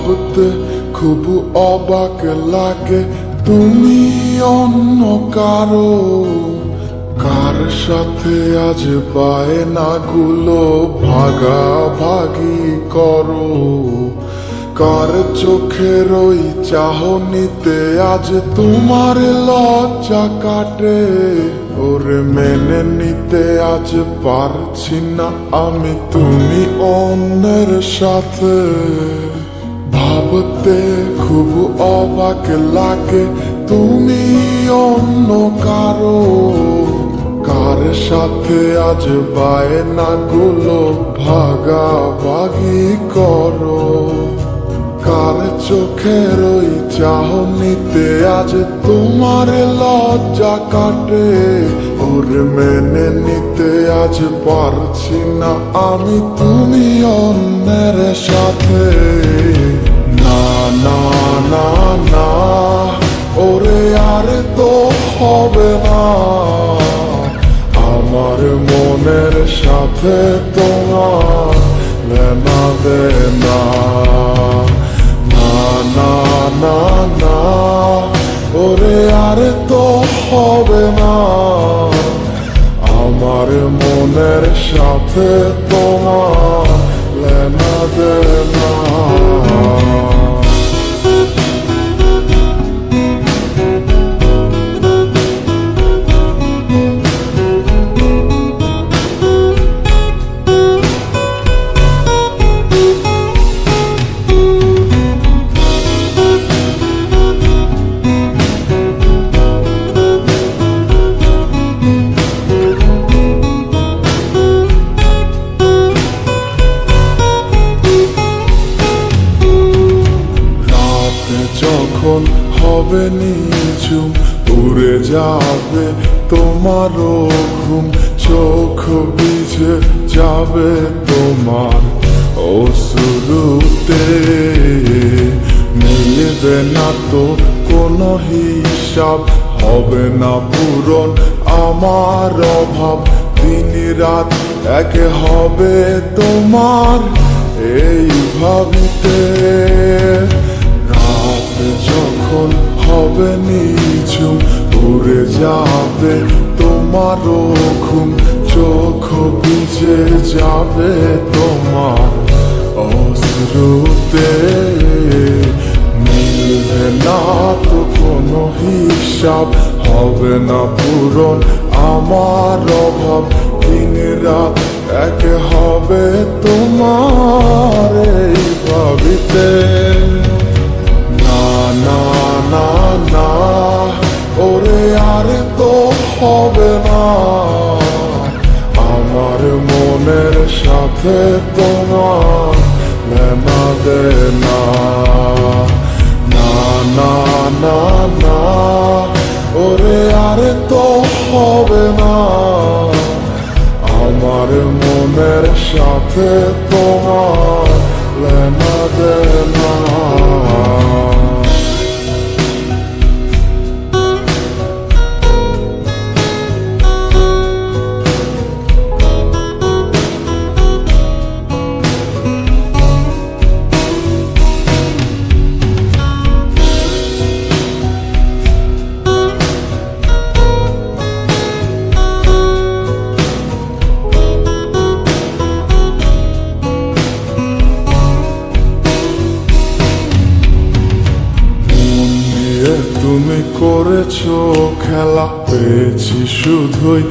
ভাবতে খুব অবাক লাগে তুমি অন্য কারো, কার সাথে আজ বায়নাগুলো ভাগাভাগি করো, কার চোখের ওই চাহনিতে আজ তোমার লজ্জা কাটে। ওরে মেনে নিতে আজ পারছি না আমি তুমি অন্যের সাথে, ভাবতে খুব অবাক লাগে তুমি অন্য কারো, কার সাথে আজ বায়নাগুলো ভাগাভাগি করো, কার চোখের ওই চাহনিতে আজ তোমার লজ্জা কাটে। ওরে মেনে নিতে আজ পারছি না আমি তুমি অন্যের সাথে। না না না না ওরে আর তো হবে না, আমার মনের সাথে তোমার লেনা দেনা। না না না না ওরে আর তো হবে না, আমার মনের সাথে তোমার লেনা দেনা। যখন হবে নিঝুম উড়ে যাবে তোমারও ঘুম, চোখ ভিজে যাবে তোমার অশ্রুতে, মিলবে না তো কোনো হিসাব, হবে না পূরণ আমার অভাব, দিন রাত এক হবে তোমার এই ভাবিতে। যখন হবে নিঝুম উড়ে যাবে তোমারও ঘুম, চোখ ভিজে যাবে তোমার অশ্রুতে, মিলবে না তো কোনো হিসাব, হবে না পূরণ আমার অভাব, দিন রাত এক হবে তোমার এই ভাবিতে। না না না ওরে আর তো হবে না, আমার মনের সাথে তোমার লেনা দেনা। না না না না ওরে আর তো হবে না, আমার মনের সাথে তোমার লেনা দেনা। তুমি করেছো খেলা, পেয়েছি শুধুই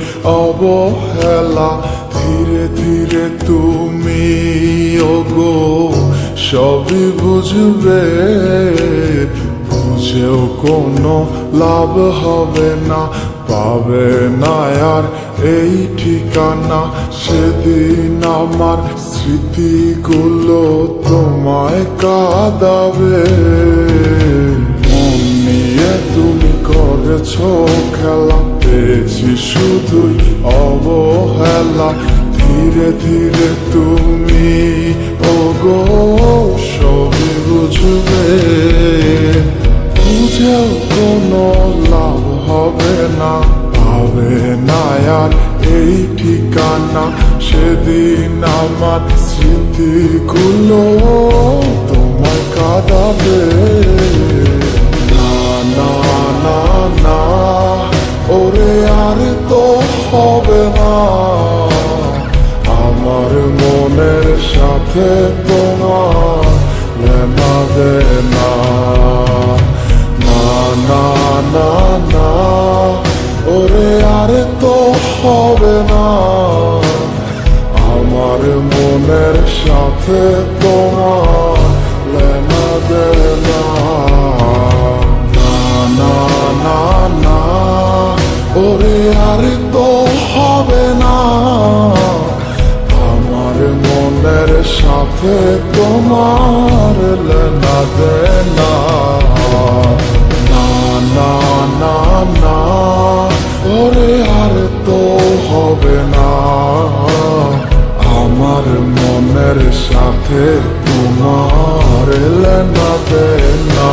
অবহেলা, ধীরে ধীরে তুমি ওগো সবই বুঝবে, বুঝেও কোনো লাভ হবে না, পাবে না আর এই ঠিকানা। সেদিন আমার স্মৃতিগুলো তোমায় কাঁদাবে, তুমি করেছো খেলা, পেয়েছি শুধুই অবহেলা, ধীরে ধীরে তুমি ওগো সবই বুঝবে, বুঝেও কোনো লাভ হবে না, পাবে না আর এই ঠিকানা। সেদিন আমার স্মৃতিগুলো তোমায় কাঁদা সাথে না না না না ওরে আর তো হবে না আমার মনের সাথে তোমার লেনা দেনা না না না না ওরে আর তো হবে না আমার মনের সাথে তোমার লেনা দেনা না না না না ওরে আর তো হবে না আমার মনের সাথে তোমার লেনা দেনা না না না না ওরে আর তো হবে না আমার মনের সাথে তোমার লেনা দেনা